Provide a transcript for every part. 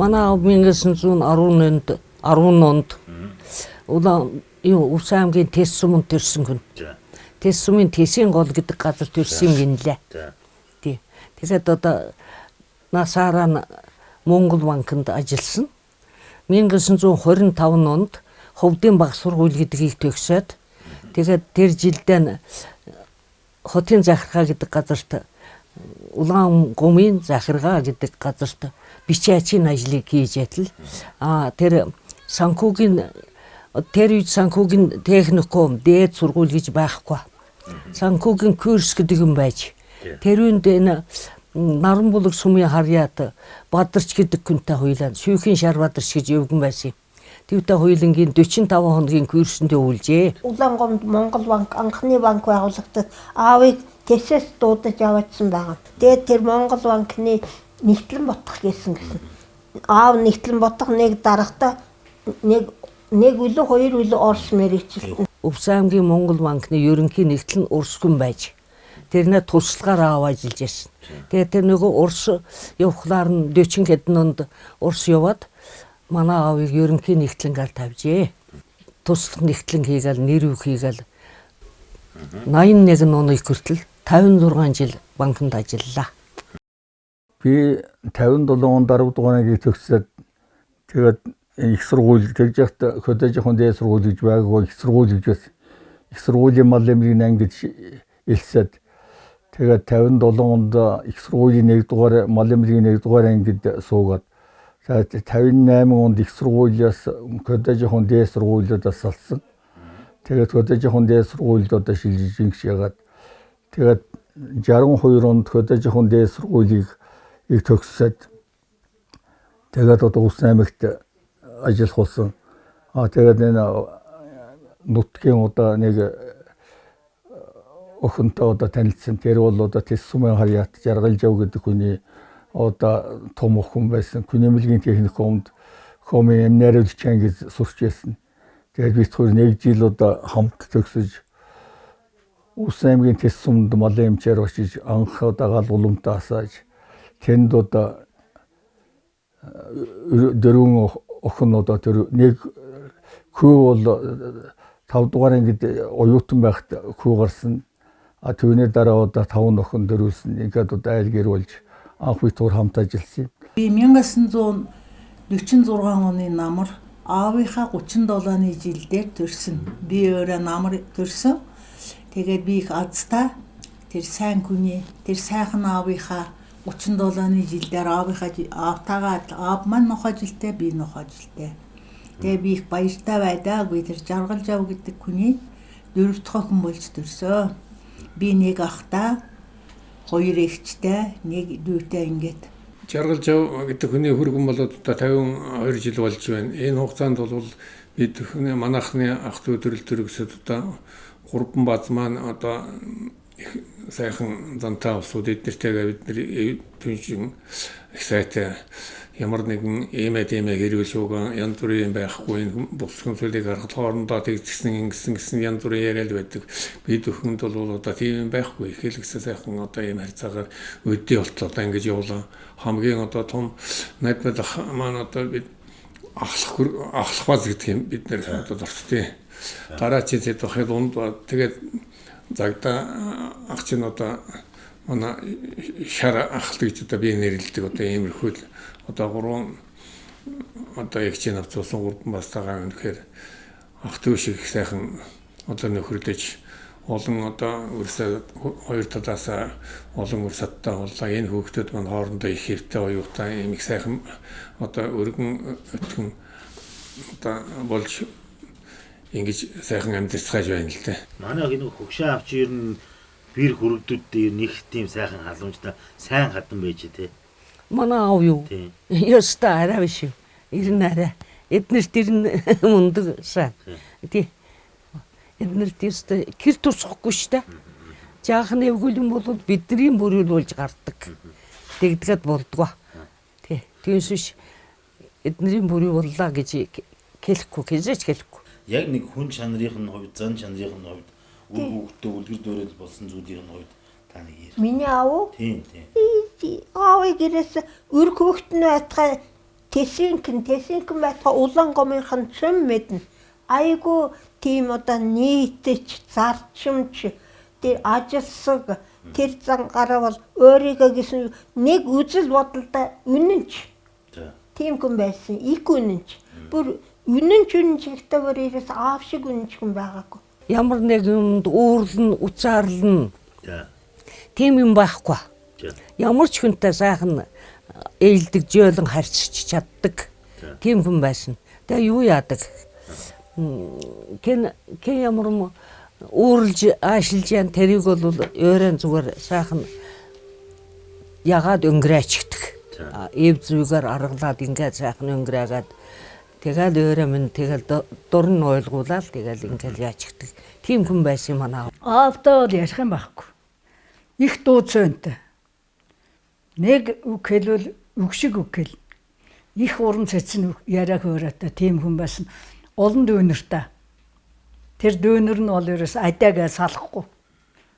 Манай аав 1910 онд улаан Увс аймгийн Тэс суманд төрсөн хүн. Тэс сумын Тэсийн гол гэдэг газар төрсөн юм гинлээ. Тий. Тэгээд одоо насаараа Монгол банкнд ажилласан. 1925 онд Ховдын баг сургууль гэдгийг төгсөөд тэгээд тэр жилдээ хотын захиргаа гэдэг газарт улаан гумын захиргаа гэдэг газарт бичээ ачийн ажлыг хийж ятал тэр санхүүгийн тэр үед санхүүгийн техникум дээд сургууль гэж байхгүй. Санхүүгийн курс гэдэг юм байж. Тэр үнд энэ Наранбулаг сумын харьяат Бадарч гэдэг хүнтэй хуйлаа Шүүхийн Шар Бадарч гэж өвгөн байсан юм. Тэвтэй хуйлангийн 45 хоногийн курсэнд өвлжээ. Улаангомд Монгол банк анхны банк байгуулагдаад аавыг Тэсээс дуудаж явуулсан байгаа. Тэгээд тэр Монгол банкны Нэгтлэн Ботх гэсэн. Аав Нэгтлэн Ботх нэг дарагтаа нэг үлээ хоёр үлээ Орос мэрэгчлээ. Увс аймгийн Монгол банкны ерөнхий нэгтлэн Урс хүн байж тэрнээ туршлагаар аав ажиллаж байсан. Тэгээд тэр нөгөө Урс явхлаар нь 40 хэдэн онд Урс яваад манай аавыг ерөнхий нэгтлэнгээр тавьжээ. Туслах нэгтлэн хийгээл нэр үг хийгээл 81 оны хүртэл 56 жил банкнд ажиллалаа. Би 57 онд 10 дугаар ангийг төгсөөд тэгээд их сургууль тэгж яхад хөдөөжихэн дээд сургууль гэж байгаагүй их сургууль гэж бас их сургуулийн мал эмнэлгийн анги гэж элсээд тэгээд 57 онд их сургуулийн 1 дугаар мал эмнэлгийн 1 дугаар ангид суугаад 58 онд их сургуулиас хөдөөжихэн дээд сургуулиудаас салсан. Тэгээд хөдөөжихэн дээд сургуулиудаа шилжиж ингэж ягаад тэгээд 62 онд хөдөөжихэн дээд сургуулийг төгсөөд тэгээд одоо Увс аймагт ажиллах болсон. Тэгээд энэ нутгийн одоо нэг охинтой одоо танилцсан. Тэр бол одоо Тэс сумын харьяат Жаргал Жав гэдэг хүний одоо том охин байсан. Күнэмлэгийн техникумд хомын эмнэрэлч ангид сурч байсан. Тэгээд бид хоёр нэг жил одоо хамт төгсөж Увс аймгийн Тэс сумд малын эмчээр очиж анх одоо гал уламтай асааж тэнд одоо дөрвөн охин одоо тэр нэг хүү бол 5 дугаар ангид оюутан байхад хүү гарсан. Түүний дараа одоо 5 охин дөрүүлсэн. Ингээд одоо айл гэр болж анх бид тур хамт ажилласан юм. Би 1946 оны намар аавынхаа 37-ны жилдээ төрсөн. Би өөрөө намар төрсөн. Тэгээд би их азтай тэр сайн хүний тэр сайхан аавынхаа 37-ны жилдээр аавтайгаа аав маань нохожилтэй би нохожилтэй. Тэгээ би их баяртай байдаг. Би тэр Жаргал Жав гэдэг хүний 4 дахь охин болж төрсөн. Би нэг ахтай, 2 эгчтэй, нэг дүүтэй ингээд. Жаргал Жав гэдэг хүний хүргэн болоод одоо 52 жил болж байна. Энэ хугацаанд бол бид манайхны ах дүү төрөлтөрөсөд одоо 3 баз маань одоо сайхан зантай усууд эднэртэйгээ бид түншин их сайтай ямар нэгэн эмээд хэрүүл шууган янз бүрийн байхгүй бус хүмүүсийг харахад хоорондоо тэгсэн ингэсэн янз бүрийн яриад байдаг. Бид өхөнд бол одоо тийм байхгүй. Их л гэсэн сайхан одоо ийм харьцаагаар өдөө болтлоо ингэж явуулаа. Хамгийн одоо том найдвар маань одоо бид ахлах баз гэдэг юм бид нэр одоо дуртай. Дараа чи зэдвэхэд унд тэгээд загдаа ах чинь одоо манай шар ахлт гэж одоо би нэрлэдэг одоо иймэрхүү одоо 3 одоо яг чинь авцуулсан 3 бастагаа үнэхээр ах дүү шиг сайхан одоо нөхөрлөж олон одоо өрсө хоёр талаас олон өрсөдтэй боллоо. Энэ хүүхдүүд маань хоорондоо их хэвтэй оюутай ийм их сайхан одоо өргөн өтгөн одоо болж ингэж сайхан амьдцгааж байна л дээ. Манай энэ хөгшин авч ирнэ бэр хүрэгдүүд дээр нэг тийм сайхан халамжтай сайн хатан байж тээ. Манай аав юу? Ёстой арай биш юу? Ирнэ арай. Эднэрт ирнэ мундаг сайн. Тий. Эднэрт ёстой гэр тусахгүй штэ. Жаахан эвгүлэн бол бидний бүрүүлж гардаг. Тэгдэгэд болдгоо. Тий. Түүнээс биш эдний бүрий боллаа гэж хэлэхгүй, хэзээч хэлэхгүй. Яг нэг хүн чанарын хувьд, зан чанарын хувьд үр хөвгтөө үлгэр дуурайл болсон зүйлийн хувьд та нэг миний аав? Тийм. Аавыг гэрээс үр хөвгт нь байтгай тэсинхэн байтугай улаан гомынхан цөм мэднэ. Айгу тийм одоо нийтч зарчимч тэр ажилсаг тэр зангараа бол өөрийгөө гэсэн нэг үзэл бодолтой үнэнч. Тийм хүн байсан. Их үнэнч. Бүр үнэнч ихтэй бүр ирэс аав шиг үнэнч хүн байгаагүй. Ямар нэг юмд уурлан, уцаарлан. Тийм юм байхгүй. Ямар ч хүнтэй сайхан ээлдэг, жөөлөн харьцаж чаддаг. Тийм хүн байсан. Тэгээ юу яадаг? Хэн ямар уурлж, аашилж яан тэрийг бол өөрийн зүгээр сайхан ягаад өнгөрөөчдөг. Эв зүйгээр аргалаад ингээд сайхан өнгөрөөгээд тэгэл өөрөө минь тэгэл дурн ойлгуулаад тэгэл ингээд яачдаг. Тийм хүн байсан манай. Аавдаа бол ярих юм байхгүй. Их дуу цөөнтэй. Нэг үг хэлвэл үг шиг үг хэл. Их уран цэцэн яриа хөөрөөтэй тийм хүн байсан. Олон дүүнэртэй. Тэр дүүнэр нь бол ерөөс адаагаа салахгүй.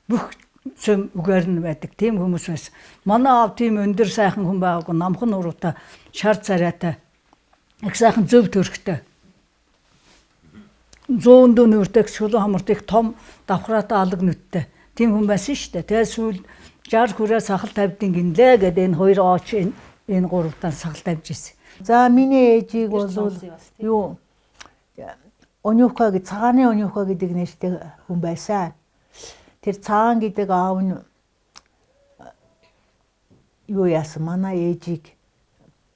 Бүх цөм үгээр нь байдаг. Тийм хүмүүс байсан. Манай аав тийм өндөр сайхан хүн байгаагүй. Намхан уруутай, шар царайтай. Их сайхан зөв төрхтэй. 100 дүүнэртэй шулуун хамартыг том давхраатай алга нүдтэй. Тийм хүн байсан шүү дээ. Тэгээ сүүл 60 хүрээ сахал тавьдин гинлээ гэдэг энэ хоёр ооч энэ гуравтаа сахал тавьж ирсэн. За миний ээжийг бол юу Онюхка гэж цагааны Онюхка гэдэг нэртэй хүн байсан. Тэр цагаан гэдэг аав нь юу яасан манай ээжийг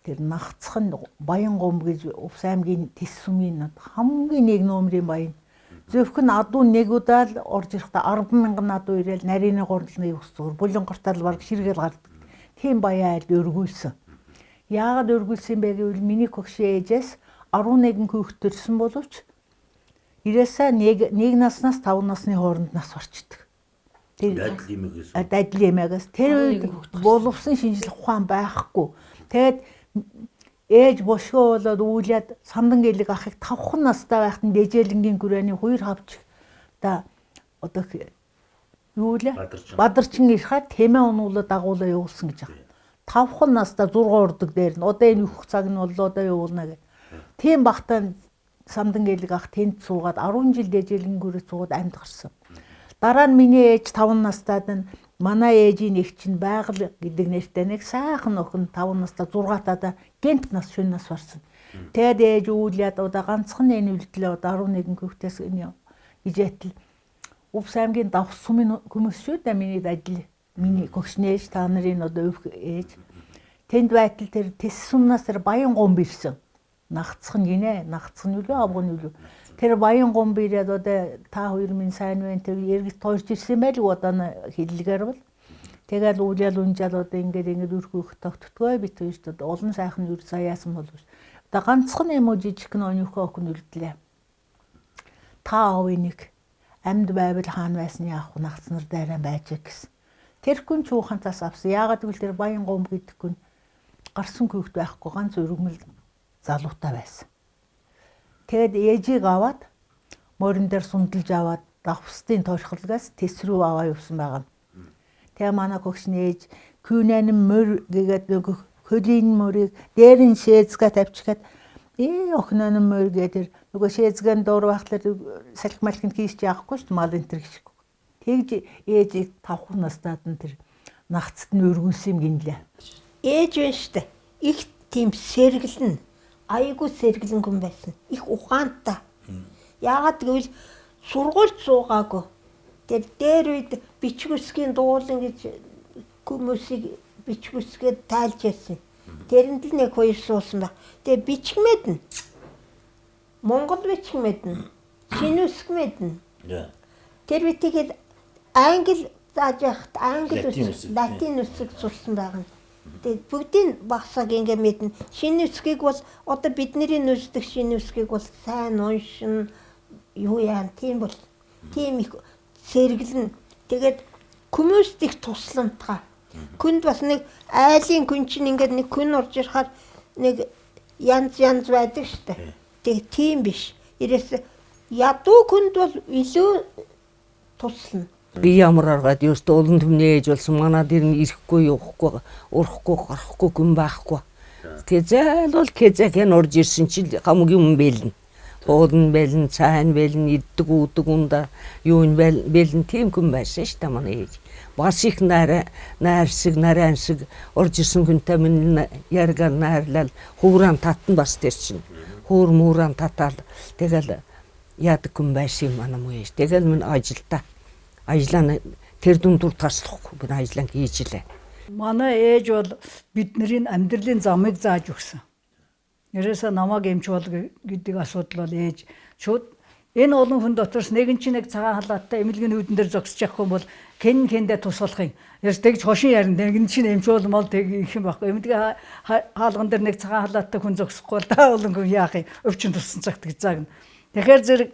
тэр нагцхан Баянгом гэж Увс аймгийн Тэс сумын хамгийн нэг номерын баян. Зөвхөн адуу нэг удаа л орж ирэхдээ 10,000 адуу ирээл нарийн гурлыг өсцөр булангартал баг ширгээл гардаг. Тийм баяа айл өргүүлсэн. Яагаад өргүүлсэн бэ гэвэл миний хөгшин ээжээс 11 хүүхэд төрсөн боловч ирээсээ нэг наснаас 5 насны хооронд нас барчдаг. Тэр дадил эмээгээс тэр үед боловсон шинжлэх ухаан байхгүй. Тэгээд ээж бошгоо болоод үүлээд сандан гэлэг ахыг 5 настай байхад нь дэжээлэнгийн хүрээний 2 хавч та одоо юу лээ бадарчин ирэхэд тэмээ унуулаад дагуулаа явуулсан гэж байна. 5 настай 6 урдаг дээр нь одоо энэ их цаг нь боллоо одоо явуулна гэх. Тийм багтаа самдан гэлэг ах тэнд суугаад 10 жил дэжээлэнгийн хүрээ суугаад амьд гарсан. Дараа нь миний ээж 5 настайд нь манай ээжийн их чинь байгаль гэдэг нэртэй нэг сайхан охин 5 настай 6 гэнт нас шөнө нас барсан. Тэгэд ээж үүлээд одоо ганцхан энэ үлдлээ одоо 11 хүүхдээс энэ гэж ятл Увс аймгийн давс сумын хүмүүс шүү дээ миний дадил миний гөгшнээж та нарын одоо өвх ээж тэнд байтал тэр Тэс сумнаас тэр Баянгом бирсэн. Нагцхан гинэ нагцхан юу авгон юу тэр Баянгом бирээд одоо та хоёр минь сайн байна тэр эргэт тоорч ирсэн байл одоо хиллэгээр бол тэгэл үүлэл унжаал одоо ингээд үрхөх тогтдгоо бит хоёрт одоо олон сайхан юу саяасан болов. Одоо ганцхан юм уу жижиг нөхөө охин үлдлээ. Та авъя нэг амьд байвал хаана байсны ах нагцнар дайраа байж гэсэн. Тэр хүн чуухантаас авсан. Яагаад гэвэл тэр Баянгом гэдэг хүн гарсан хүүхэд байхгүй ганц өргөмөл залуутай байсан. Тэгэд ээжийг аваад морин дээр сундалж аваад давхстын торхилгаас Тэс рүү аваа явсан байгаа. Тэгээ манай хөгшний ээж күнэн мөр гэгээд нөгөө хөлийн мөрийг дээр нь шээзгээ тавьчихад охиноо мөр гэдэг нөгөө шээзгэн доор байхлаар салхи малхинд хийч яахгүй шүү дээ мал энэ төр гişгүй. Тэгж ээжийг 5 настайд нь тэр нагцд нь өргүүлсэн юм гинлээ. Ээж байна шүү дээ. Их тийм сэргэлэн айгуу сэргэлэн хүн байсан. Их ухаантай. Яагаад гэвэл сургуульд суугаагүй. Тэр дээр үед бичиг үсгийн дуулан гэж хүмүүсийг бичиг үсгээд тайлж яасан. Тэрэнд л нэг хоёр суусан ба. Тэгээ бичгмэд нь Монгол бичгмэд нь шинэ үсгмэд нь. Тэр битгээд англи зааж яхад англи латин үсэг сурсан байгаа. Тэгээд бүгдийн багсаг ингэ мэднэ. Шинэ үсгийг бол одоо бидний нүсдэг шинэ үсгийг бол сайн уншин юу яа тийм бол тийм их сэргэлэн. Тэгээд хүмүүст их тусламтгай. Күнд бас нэг айлын күн чинь ингээд нэг күн орж ирахаар нэг янз байдаг штэ. Тэгээд тийм биш. Ирээс ядуу күнд бол илүү туслана. Би ямар аргаад ёстой олон түмний ээж болсон манад ирнэ ирэхгүй явахгүй урахгүй гарахгүй гүн байхгүй. Кезэл бол кезэхэн орж ирсэн чинь хамгийн юм бэлэн. Уулын бэлэн, цайн бэлэн, иддэг уудаг унда юу бэлэн тийм хүн байсан шүү дээ манай ээж. Бас их найрсаг, нарайнсаг орж ирсэн хүнтэй минь яргаар найрлал хууран татан бас тэр чинь. Хуур мууран татал тэгэл яадаг хүн байсан юм манай муу ээж. Тэгэл минь ажиллаа тэр дүндүр таслахгүй би ажиллаа хийж илээ. Манай ээж бол бидний амьдралын замыг зааж өгсөн. Ерөөсөө намайг эмч бол гэдэг асуудал бол ээж шууд энэ олон хүн дотроос нэгэн чинь нэг цагаан халааттай эмнэлгийн үүдэн дээр зогсож явахгүй бол хэндээ тусалах юм. Ерөөс тэгж хошин ярина. Нэгэн чинь эмч бол мал тэг их юм байхгүй. Эмнэлгийн хаалган дээр нэг цагаан халааттай хүн зогсохгүй бол та олон хүн яах юм? Өвчин туссан цагт гэж заагна. Тэгэхээр зэрэг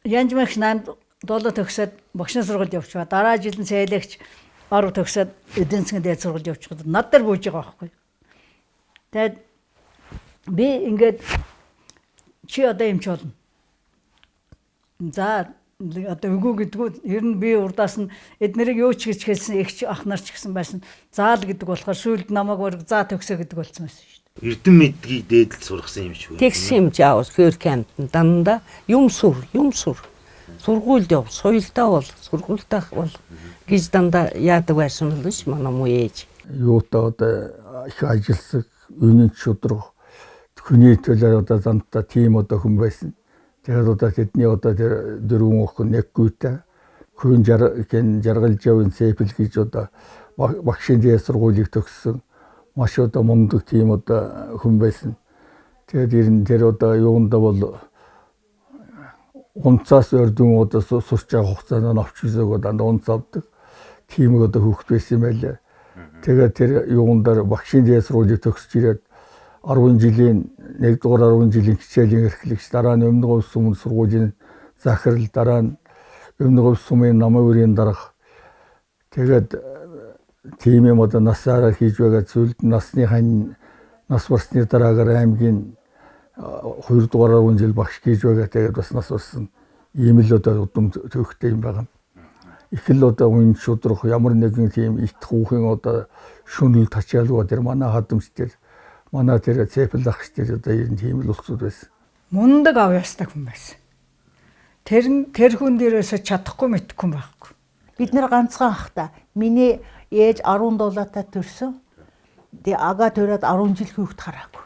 янж мэгш нанд долоо төгсөөд багшийн сургуульд явчихва. Дараа жил нь цайлэгч аруу төгсөөд эдийн засгийн дээд сургуульд явчихад над дээр бууж байгаа байхгүй. Тэгээд би ингээд чи одоо эмч болно. За одоо үгүй гэдгүү ер нь би урдаас нь эднэрийг юу ч гэж хэлсэн эгч ах нар ч гэсэн байсан. Заал гэдэг болохоор сүйд намайг бараг за төгсөө гэдэг болсон байсан шүү дээ. Эрдэм мэдгийг дээдэл сургасан юм шиг үү? Тэгсэн юм жаавс феркент дандаа юм сур. Сургуульд яв, соёлдоо бол сургуультай бол гэж дандаа яадаг байсан л ш манай муу ээж. Юутаа одоо их ажилсаг, үнэн шудраг хүний төлөөр одоо зантаа тийм одоо хүн байсан. Тэгээд одоо тэдний одоо тэр дөрвөн охин нэггүйтэй хүн жаргалж явын сэпэл гэж одоо багшийн дээд сургуулийг төгссөн маш одоо мундаг тийм одоо хүн байсан. Тэгээд ер нь тэр одоо юундаа бол унцаас өрдөн одоо сурч байгаа хугацаанд авч үзээгөө дандаа унц авдаг. Тийм одоо хүүхэд байсан юм байлаа. Тэгээд тэр юундаар багшийн дээд сургуулийг төгсөж ирээд 10 жилийн 1-р 10 жилийн хичээлийн эрхлэгч дараа нь өмнөд улс сүмийн сургуулийн захирал дараа нь өмнөд улс сүмийн намын үрийн дарга тэгээд тийм юм одоо насаараа хийж байгаа зүйлд насны хань нас барсны дараагаар аймгийн 2-р 10 жил багш хийж байгаа тэгээд бас нас барсан ийм л одоо удам төвхтэй юм байгаа. Их л одоо үн шудрах ямар нэгэн тийм их хүүхэн одоо шүнэл тачаалгаа тэр манай хадамж тэр манай тэр цэпэл ахч тэр одоо ер нь тийм л улсууд байсан. Мундаг ав ястай хүн байсан. Тэр хүн дээрээс чадахгүй мэдхгүй байхгүй. Бид нэр ганцхан ах та. Миний ээж 10 дулаатай төрсөн. Тэгээ ага төрөөд 10 жил хүүхэд хараагүй.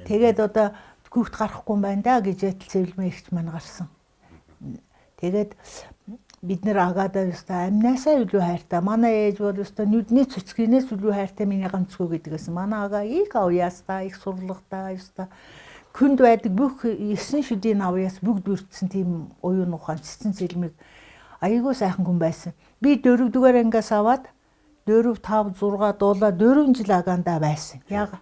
Тэгээд одоо хүүхэд гарахгүй юм байна да гэж цэвэлмэгч маань гарсан. Тэгээд бид нэр агаадаа өстой амнаасаа илүү хайртай. Манай ээж бол өстой нүдний цэцгийнээс илүү хайртай миний ганцгүй гэдгээс. Манай ага их авьяастай, их сурлагтай өстой. Хүнд байдаг бүх 9 шүдийн авьяас бүгд бүрдсэн тийм уян ухаан цэцэн цэлмэг айгүй сайхан хүн байсан. Би 4-р ангиас аваад 4, 5, 6 дуулаа 4 жил агаандаа байсан. Яг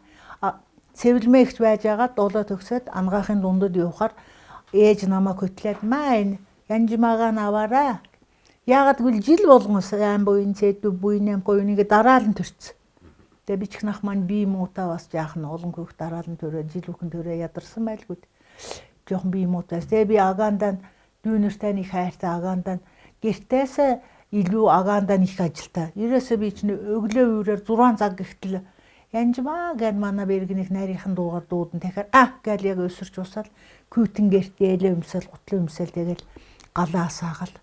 цэвэлмэгч байж байгаа дуулаа төгсөөд ангаахын дундад явахаар ээж намайг хөтлөөд маа янжмаагаа наваараа. Яагаад гэвэл жил болгон сайн буйн цэдүү буйнам гойныг дараалан төрсөн. Тэгээ би чихнах маань би муутаа бас яах нь олон хүүхд дараалан төрөө жил бүхэн төрөө ядарсан байлгүй. Жохон би муутаас тэгээ би агаандаа дүүнэртэй нэг хайртай агаандаа гэртээс илүү агаандаа их ажилтаа. Ерөөсөө би чинь өглөө үрээр 6 цаг гихтэл янжмаа гэд манай бэргнийх нарийнхан дуугаар дуудан тэгэхээр гэл яг өсөрч усаал күйтэн гэртээ элэ өмсөл гутлын өмсөл тэгэл галаа саагаал.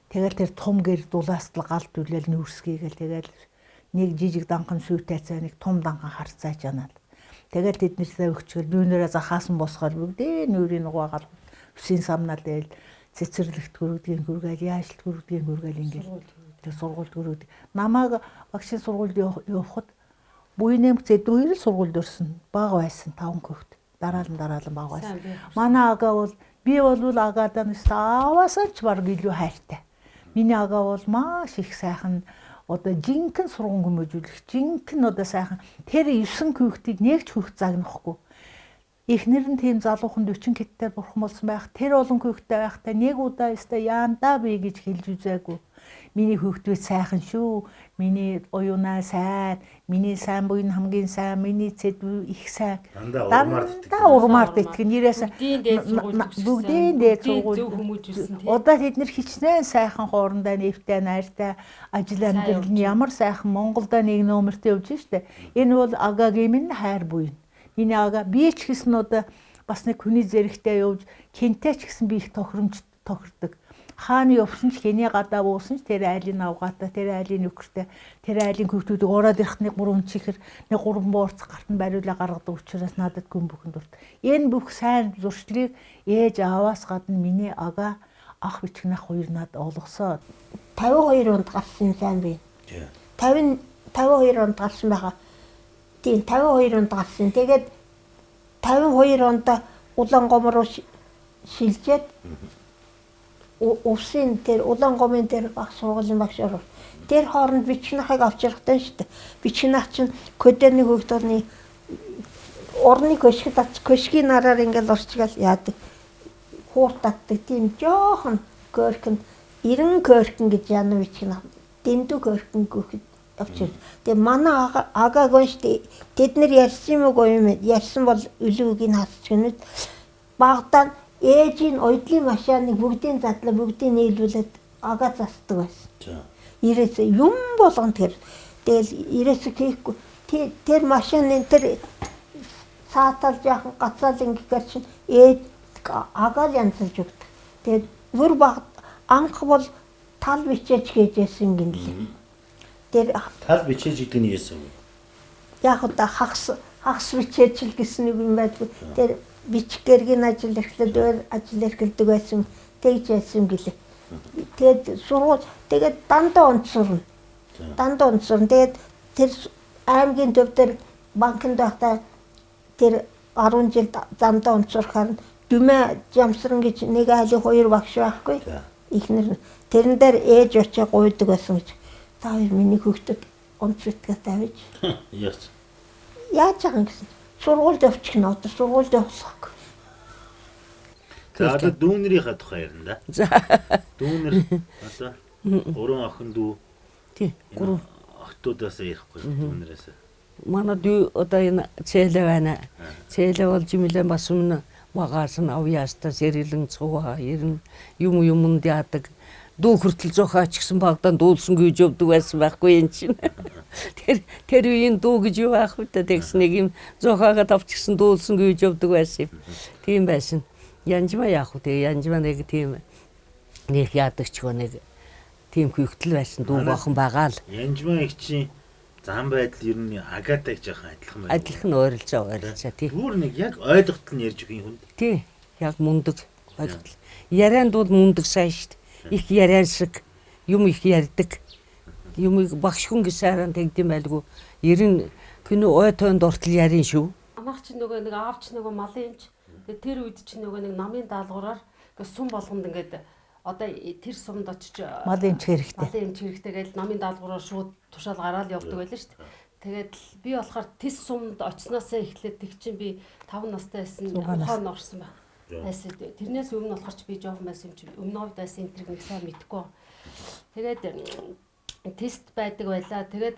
Тэгэл тэр том гэр дулаастал галт үлээл нүүрсгийгээл тэгэл нэг жижиг данхан сүйтэй цай нэг том данхан харцааж яанал. Тэгэл тэднэртэй өгчгөл дүүнээрээ захаасан босгоод бүгдээ нүрийн угаагаал үсийн самнал дээл цэцэрлэгт хүргэдгийн хүргээл яашлт хүргэдгийн хүргээл ингээл тэр сургуульд хүргэд. Намааг багшийн сургуульд явахад буйнэмг зэдүүр сургуульд өрсөн. Бага байсан 5 хүүхэд. Дараалан бага байсан. Манай ага бол би бол агаадаа аваасаач баг илүү хайртай. Миний ага бол маш их сайхан одоо жинхэнэ сургууль хүмүүжүүлэх жинхэнэ одоо сайхан тэр 9 хүүхдийг нэг ч хүүхд загнахгүй. Эхнэр нь тийм залуухан 40 киттээр бурхан болсон байх. Тэр олон хүүхдтэй байхдаа нэг удаа өстой яандаа би гэж хэлж үзээгүй. Миний хүүхдүүд сайхан шүү. Миний уюунаа сайн. Миний сайн буй нь хамгийн сайн. Миний цэдв их сайн. Дандаа урмаар итгэх. Нэрээс бүгдийн дээд сургууль. Удаа тэд нэр хичнээн сайхан хоорондоо нэвтэй найртай ажил амьдрал нь ямар сайхан Монголда нэг номертэй явж штэ. Энэ бол агагийн минь хайр буй. Миний ага би ч гэсэн одоо бас нэг хүний зэрэгтэй явж хинтэй ч гэсэн би их тохирдог. Хааны явсан ч хэний гадаа буусан ч тэр айлын авгаата, тэр айлын нөхөртэй, тэр айлын хүүхдүүдийг ороод ирэх нэг 3 чихэр, нэг 3 боорц гартан бариулаа гаргадаг учраас надад гүн бүхэн дурт. Энэ бүх сайн зуршлыг ээж ааваас гадна миний ага ах бичгнах хоёр над олгосоо. 52 онд гарсан сайн би. 52 онд гарсан байгаа. Тийм 52 онд гарсан. Тэгээд 52 онд Улаангомор руу шилжээд Усын тэр Улаангомын тэр баг сургуулийн багш оров. Тэр хооронд бичнахыг авч явахтай шүү дээ. Бичнах чинь кодерны хөгтөрний орны көшгийн нараар ингээл орчгаал яадаг. Хууртаддаг тийм жоохон көркөн 90 көркөн гэж яна бичнах. Дэндүү көркөн гөхөд авчир. Тэгээ манай ага гонш тэд нэр ярьсан юм уу юм ярьсан бол үлүүгийг хасч гэнэт багтаа ээжийн ойдлын машиныг бүгдийн задлаа бүгдийг нийлүүлээд ага застдаг байсан. Ирээсээ юм болгон тэр. Тэгэл ирээсээ хийхгүй. Тэр машины тэр саатал яхан гацаал ингэхээр чинь ээж ага янзлж өгдөг. Тэгээд бүр баг анх бол тал бичээч гэжсэн гинлээ. Тэр тал бичээж гэдэг нь яасан вэ? Яг одоо хагас бичээч л гэсэн үг юм байдгүй. Тэр бичгэргийн ажил эрхлээд ажил эрхэлдэг байсан. Тэгж яасан гэлээ. Тэгээд сургууль тэгээд дандаа онцорно. Тэгээд тэр аймгийн төв дээр банкнд байхдаа тэр 10 жил дандаа онцорхоор дүмэ жамсран гэж нэг айлын 2 багш байхгүй. Ихнэр тэрэн дээр ээж очиж гуйдаг байсан гэж. Та хоёр миний хүүхдэд онцротгаа тавьж. Яаж байгаа юм гэсэн. Сургуульд явчих нь одоо сургуульд явуулахгүй. За одоо дүүнэрийнхээ тухай ярина да. Дүүнэр одоо 3 охин дүү. Тий. 3 охтуудаас ярихгүй дүүнэрээс. Манай дүү одоо энэ цээлээ байна. Цээлээ болж имлэн бас өмнө багаас нь авьяастаа сэрэлэн цугаа ерэн юмд яадаг. Дүү хүртэл зохиач гэсэн багтаа дуулсан гэж явдаг байсан байхгүй энэ чинь. Тэр үеийн дүү гэж юу байх вэ? Тэгс нэг юм зохиагаад авчихсан дуулсан гэж явдаг байсан юм. Тийм байсан. Янжма яах вэ? Янжма нэг тийм нэг яадаг ч нэг тийм хөвгтөл байсан дүү бахан байгаа л. Янжма их чинь зам байдал ер нь агатай гэж яхан адилхан байна. Адилхан ойрлцоо тий. Бүр нэг яг ойлголтол нь ярьж өгөх юм хүн. Тий. Яг мундаг ойлголт. Ярианд бол мундаг сайн шүү дээ. Их яриан шиг юм их ярьдаг. Юмыг багш хүн гэж сайран тэгдэм байлгүй. Ерэн кино ой тоонд ортол ярин шүү. Амаах чи нөгөө нэг аав чи нөгөө малын юмч. Тэгээ тэр үед чи нөгөө нэг намын даалгавраар сум болгонд ингээд одоо тэр сумд очиж малын эмч хэрэгтэй гэж намын даалгавраар шууд тушаал гараад явдаг байлаа шүү дээ. Тэгээд би болохоор тис сумд очсноосоо эхлээд тэг чинь би 5 настай байсан ухаан орсон байна. Байсан. Тэрнээс өмнө болохоор ч би жоохон байсан юм чи өмнө хувьд байсан энэ нэг сайн мэдэхгүй. Тэгээд тест байдаг байлаа. Тэгээд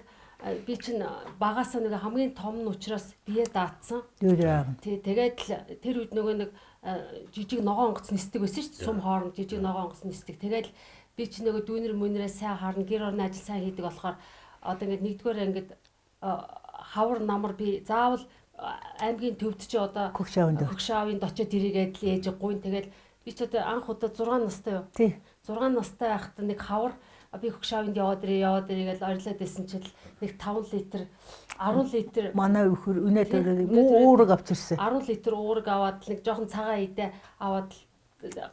би чинь багасаа нэг хамгийн том нь учраас бие даатсан. Тэгээд тэр үед нөгөө нэг жижиг ногоон онгоц нисдэг байсан шүү дээ. Сум хооронд жижиг ногоон онгоц нисдэг. Тэгээд би чинь нөгөө дүүнэр мөнрээ сайн харна, гэр орны ажил сайн хийдэг болохоор одоо ингээд нэгдүгээр ингээд хавар намар би заавал аймгийн төвд чи одоо Хөгшаавынд очиод ирээгээд л ээж гуйн тэгэл би ч одоо анх удаа 6 настай юу. Тий. 6 настай байхдаа нэг хавар би Хөгшаавынд яваад ирээ гэж орилоод байсан чил нэг 5 литр 10 литр манай өхөр үнэ төрөг уураг авчирсан. 10 литр уураг аваад нэг жоохон цагаан идэ аваад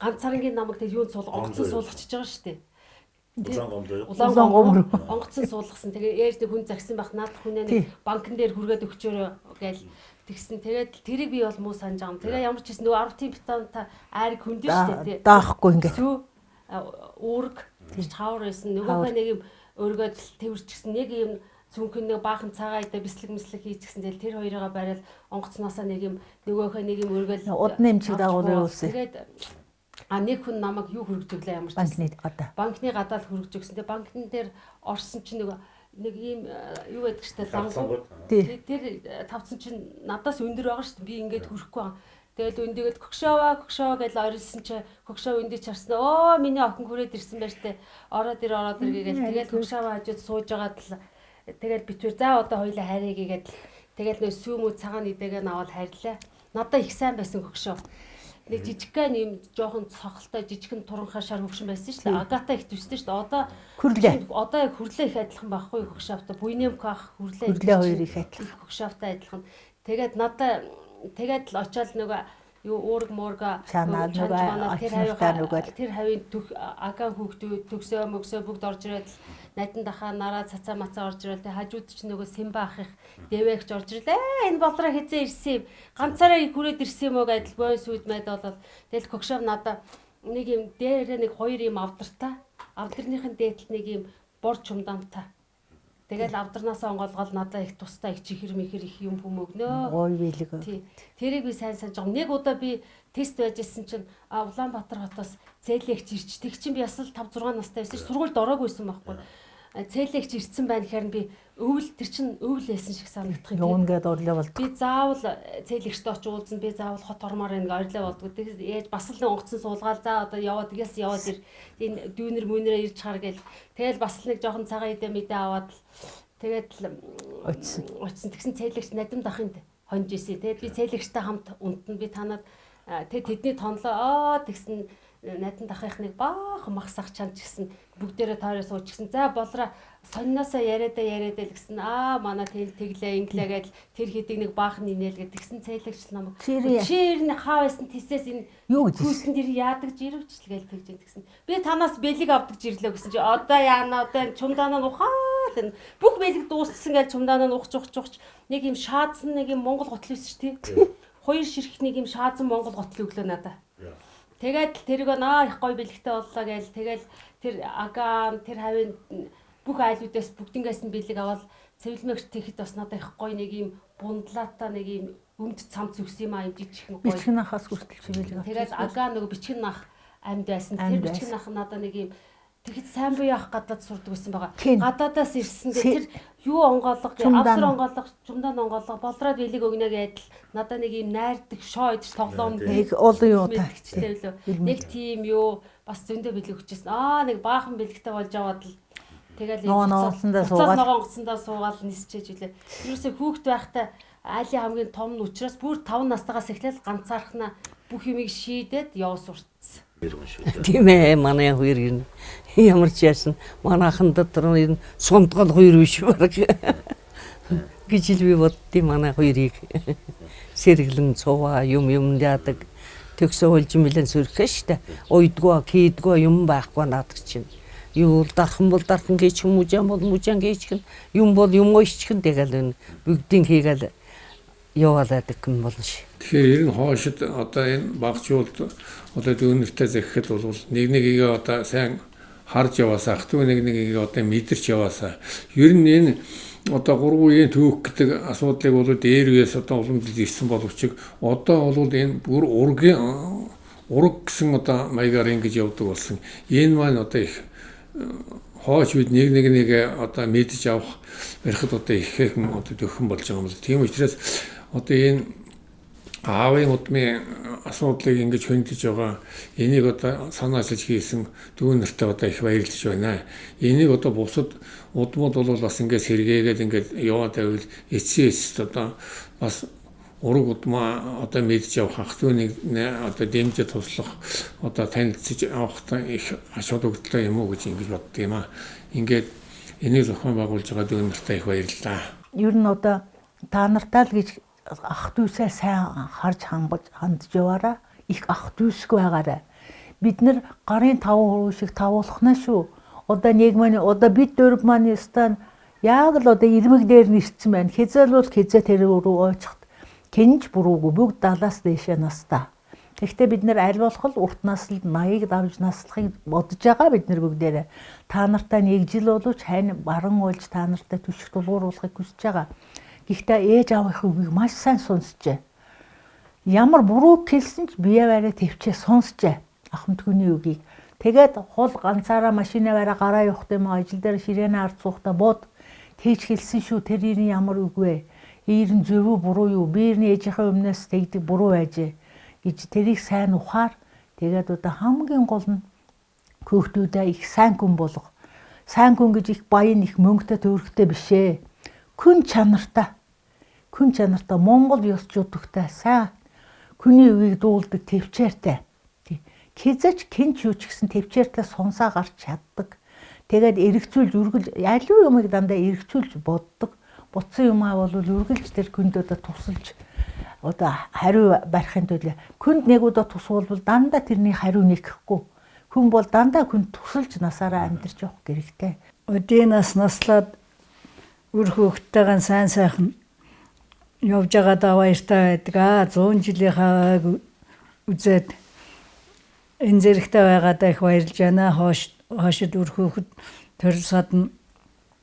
ганцаарынгийн намайг тэг юунд онгоцон суулгачихж байгаа шүү дээ. Улаангомор онгоцон суулгасан. Тэгээ ээж нэг хүн загсан байх наадах хүнээ нэг банкн дээр хүргээд өгчөөрөө гээл тэгсэн. Тэгээд тэрийг би бол муу санаж байгаа юм. Тэгээ ямар ч гэсэн нөгөө 10-ийн бетонта айрыг хөндөн шүү дээ. Даахгүй ингээд. Үүрэг тэр хавар байсан. Нөгөөхөө нэг юм өргөд тэрчсэн нэг юм цүнхэн нэг баахан цагаан идэ бислэг хийчихсэн зэл тэр хоёроо бариад онгоцноосоо нэг юм нөгөөхөө нэг юм өргөөл Удны эмчиг дагуулсан үсэн. Тэгээд нэг хүн намайг юу хөргөж өглөө ямар ч банкны гадаал хөргөж өгсөн. Тэгээд банкн дээр орсон чинь нэг ийм юу гэдэг чтэй лангуу тэр тавцсан чинь надаас өндөр байгаа шүү дээ. Би ингээд хөрөхгүй байгаа. Тэгэл өндөгөөд гөгшөөваа гэж орилсон чи гөгшөө өндөө чарсан. Оо миний охин хүрээд ирсэн байж тээ. Ороод ир гээл тэгэл гөгшөөваа хажууд сууж байгаад л тэгэл битвэр за одоо хоёлаа хайрыг гээд тэгэл нөө сүүмүү цагаан идэгээ наваад хайрлаа. Надаа их сайн байсан гөгшөө. Нэг жижигхэн юм жоохон цохолтой жижигхэн туранхаа шар хөгшин байсан шүү дээ. Агата их төстэй шүү дээ. Одоо яг хүрлээ их адилхан байхгүй хөгшөөтэй. Буйнэмк ах хүрлээ хоёр их адилхан. Хөгшөөтэй адилхан. Тэгээд надаа тэгээд л очиод нөгөө юу уург муурга тэр хавийн агаан хүүхдүүд төгсөө мөгсөө бүгд орж ирээд найдан дахаа нараа цацаа мацаа орж ирэл тэг хажууд ч нөгөө Симба ах их дэвэгч орж ирлээ. Энэ болроо хизээ ирсэн юм. Ганцаараа хүрээд ирсэн юм уу гэдэл бойн сүд мэд болоод тэгэл Кокшов надаа нэг юм дээрээ нэг хоёр юм авдартай. Авдарныхын дээдл нэг юм бор чумдаантай. Тэгэл авдарнаасаа онгоолгоод надаа их тустай их чихэр мэхэр их юм хүмүүгнөө. Гой билэг. Тий. Тэрийг би сайн санаж байгаа. Нэг удаа би тест байж исэн чинь Улаанбаатар хотоос цээлэгч ирч. Тэг чинь би бас 5 6 настай байсан. Сургуульд ороагүйсэн байхгүй. Цээлэгч ирсэн байна гэхээр би тэр чинь өвөл байсан шиг санагдах юм. Юунгээд орлоо болд. Би заавал цээлэгчтэй очиж уулзсан. Би заавал хот ормоор ингэ орлоо болдгоо. Тэгээд яаж бас л онгоцсон суулгаал за одоо яваад тэгээс яваад энэ дүүнер мүнэрээ ирж хар гээл. Тэгэл бас л нэг жоохон цагаан идэ мэдээ аваад тэгээд очсон. Тэгсэн цээлэгч надим дахын хонж исэн. Тэгээд би цээлэгчтэй хамт унтна. Би танаад тэдний тонлоо тэгсэн найдан дахынхныг баахан махсах чанд гэсэн бүгдээрээ тойроо сууж гисэн. За болроо сонноосоо яриадаа л гэсэн. Манай тэглээ инглээ гэдэл тэр хэдийг нэг баахан инээл гэд тэгсэн цээлэгч намайг. Чир нь хаа байсан тэсээс энэ юу гэж хүүхэн дэр яадаг жирвч л гээл тэгж тэгсэн. Би танаас бэлэг авдаг жирлээ гэсэн чи одоо яана одоо чумдаанаа ухаал энэ бүх бэлэг дууссан гээл чумдаанаа ухч нэг юм шаадсан нэг юм Монгол готл байсан ш тий. Хоёр ширхэг нэг юм шаадсан Монгол готл өглөө надаа. Тэгээд тэрийг их гоё бэлэгтэй боллоо гээл тэгэл тэр агаан тэр хавийн бүх айлуудаас бүгднгээс нь бэлэг аваад цэвэлмэгч тэгэхэд бас надад их гоё нэг юм бундлаатаа нэг юм өмд цамц өгсөн юм аа юм жижигхэн гоё. Бичгэн ахаас хүртэл чивэл. Тэгээд агаан нөгөө бичгэн ах амьд байсан. Тэр бичгэн ах надад нэг юм тэгэхэд сайн буй явах гадаад сурдаг байсан байгаа. Гадаадаас ирсэн тэр юу онгоолго автор онгоолго чумдаан онгоолго болроод бэлэг өгнө гэдэл надад нэг юм найрдаг шоо идэж тоглоом нэг олон юу та нэг тийм юу бас зөндөө бэлэг өгчээсэн. Нэг баахан бэлэгтэй болж аваад л тэгэл ногонгоцсондоо суугаад нисчээж үлээ. Юусе хүүхэд байхдаа айлын хамгийн том нь учраас бүр 5 настайгаас эхлээл ганцаархнаа бүх юмыг шийдээд явс уртсан. Тийм ээ манай хоёр ямар ч яасан манайхан дотор энэ сундгал хоёр биш баг гэж л би боддیں۔ Манай хоёрыг сэргэлэн цуваа юм яадаг төгсөө болж мэлэн сүрхээ штэ уйдгоо хийдгөө юм байхгүй надад чинь юу дархан бол дархан гэж юм мужаан бол мужаан гэж юм бол юм ичхэн тэгэл бүгдийг хийгээл яваалаад гэн болно ш. Тэгэхээр ер нь хоошид одоо энэ багчуулд одоо дүүнэртэй захихад бол нэгийг одоо сайн харж яваасаа ах トゥ нэгийг одоо мэдэрч яваасаа ер нь энэ одоо 3 үеийн түүх гэдэг асуудлыг бол дээр үеэс одоо уламжлж ирсэн боловч одоо бол энэ бүр ураг гэсэн одоо маягаар ингэж явдаг болсон. Энэ маань одоо их хооч бид нэг одоо мэдж авах барихад одоо иххэн одоо төхөн болж байгаа юм л. Тийм учраас одоо энэ аавын удмын асуудлыг ингэж хөндөж байгаа энийг одоо санаачилж хийсэн дүүнэртээ одоо их баярлж байна. Энийг одоо бусад удмууд бол бас ингэж сэргээгээд ингэж яваад байвал эцсээс одоо бас ураг удмаа одоо мэдж явах ах トゥ нэг одоо дэмжиж туслах одоо танилцж авахтаа их ач холбогдолтой юм уу гэж ингэж боддог юм аа. Ингээд энийг зохион байгуулж байгаа дүүнэртээ их баярлалаа. Ер нь одоо та нартай л гэж ах トゥ усаа сайн харж хандж яваараа их ах トゥ усгүй байгаарай. Бид нэр гарын 5% шиг тавуулахна шүү. Одоо нэг маань одоо бид дөрв маань стан яг л одоо ирмэг дээр нэрсэн байна. Хизээл бол хизээ тэр рүү ойчхад кэнж буруугүй бүгд 70-аас дээшээ настай. Гэхдээ бид нэр аль болох урт наслд 80-ыг давж наслахыг бодож байгаа бид нар бүгдээрээ. Та нартай нэг жил боловч хань баран уулж та нартай түшиг дулгууруулахыг хүсэж байгаа. Гэхдээ ээж аавынхаа үгийг маш сайн сонсчээ. Ямар буруу хэлсэн ч бие бараа төвчээ сонсчээ. Ахмадхүний үгийг. Тэгээд хол ганцаараа машинаараа гараа явах юм ажил дээр ширээнэ ард суухта бод тэгж хэлсэн шүү. Тэр ирэн ямар үг вэ? Ирэн зөв үү буруу юу? Би ирэн ээжийнхээ өмнөөс тэгдэг буруу байжээ гэж тэрийг сайн ухаар тэгээд одоо хамгийн гол нь хүүхдүүдээ их сайн хүн болго. Сайн хүн гэж их баян их мөнгөтэй төвөрхтэй биш ээ. Күн чанартай Монгол ёс жудагтай сайн хүний үгийг дуулдаг төвчээртэй. Хизэж кинч юу ч гэсэн төвчээртэй сонсоо гарч чаддаг. Тэгээд эргцүүлж үргэлж аливаа юмыг дандаа эргцүүлж боддог. Бутсан юмаа бол үргэлж тэр хүнд одоо тусалж одоо хариу барихын тулд хүнд нэг удаа тусвал дандаа тэрний хариу нэхэхгүй. Хүн бол дандаа хүнд тусалж насаараа амьдарч явах хэрэгтэй. Өдийнээс наслаад үр хөвгтэйгэн сайн сайхан явж байгаа даваяртай байдаг. 100 жилийн хавааг үзээд энэ зэрэгтэй байгаадаа их баярлж байна. Хоошид үр хөвгт төрөлсод нь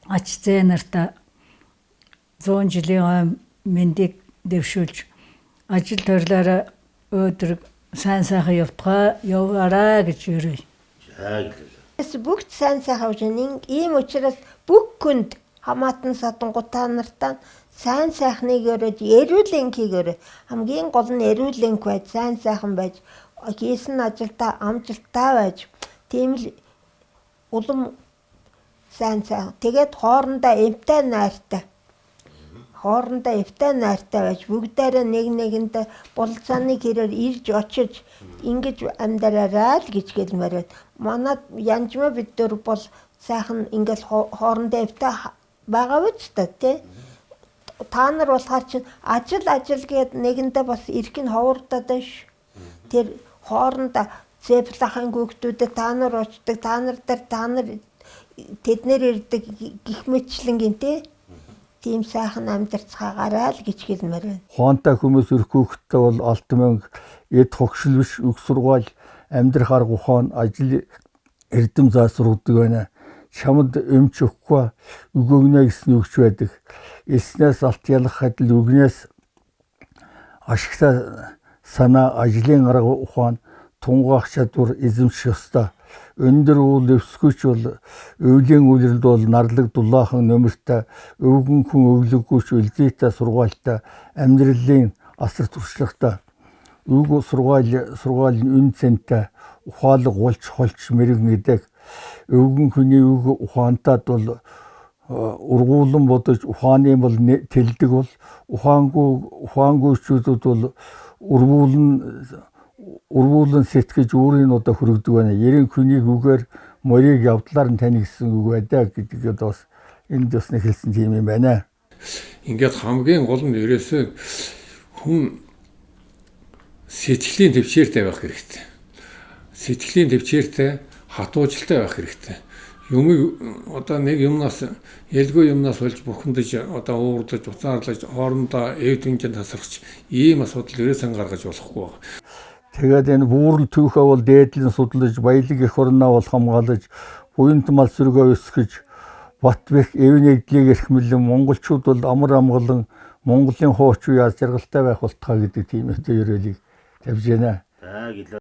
ач зээ нартай 100 жилийн мэндийг дэвшүүлж ажил төрлөөрөө өдрөг сайн сайхан яваараа гэж өрөө. Бүгд сайн сайхан явж ийм учраас бүх хүнд хамаатан садангуудаа нартаа сайн сайхныг өрөөд эрүүл энхийг хамгийн гол нь эрүүл энх байж сайн сайхан байж хийсэн ажилдаа амжилттай байж тийм л улам сайн сайхан тэгээд хоорондоо эмтэй найртай байж бүгдээрээ нэг нэгэндээ болцооны хэрээр ирж очиж ингэж амьдраарай л гэж гэлмээр. Манай янжмаа бид дөр бол сайхан ингэж хоорондоо эмтэй байгаа биз дээ. Та нар болохоор чинь ажил гэд нэгэндээ бас ирэх нь ховордоод ш. Тэр хоорондоо цэплахын хүүхдүүдэд та нар очдог, та нар тэд нэр ирдэг гих мэтлэнгийн тийм сайхан амьдарцгаагаарай л гэж хэлмээр байна. Хоонтой хүмүүс өрх хүүхдтэй бол алт мөнгө эд хогшил биш үг сургаал амьдрах арга ухаан ажил эрдэм заасруудаг байна. Чамд өмч өгөхгүй өгөөгнө гэсэн үгч байдаг. Эснээс алт ялах адил үгнээс ашигтай санаа ажлын арга ухаан тунгаах чадвар эзэмших ёстой. Өндөр уул өвсгүйч бол өвлийн үйлрэлд бол нарлаг дулаахан нөмөртэй өвгөн хүн өвлөггүйч үлзийтэй сургаалтай амьдралын асар туршлагатай өвгөө сургаалын үн цэнтэй ухаалаг холч мэрэгэн гэдэг өвгөн хүний үг ухаантад бол ургуулan бодож ухааны бол тэлдэг бол ухаангүйчүүд бол ургуулan сэтгэж өөрийн одоо хүрэгдэг байна. Ерэн хүний үгээр морийг явдлаар нь тань гэсэн үг байдаг гэдгийг бас энд бас нэг хэлсэн тийм юм байна. Ингээд хамгийн гол нь ерөөсөө хүн сэтгэлийн төвчээртэй байх хэрэгтэй. Сэтгэлийн төвчээртэй хатуужилтай байх хэрэгтэй. Юмыг одоо нэг юмнаас ялгүй юмнаас болж бухимдаж одоо уурдаж уцаарлаж хоорондоо эв дүнжин тасарч ийм асуудал ерөөсөн гаргаж болохгүй байна. Тэгээд энэ буурал түүхээ бол дээдлэн судлаж баялаг эх орноо бол хамгаалаж буянт мал сүргээ өсгөж бат бэх эв нэгдлийг эрхмэлэн монголчууд бол амар амгалан Монголын хууч үе аз жаргалтай байх болтугай гэдэг тийм өдөөрөлийг тавьж байна.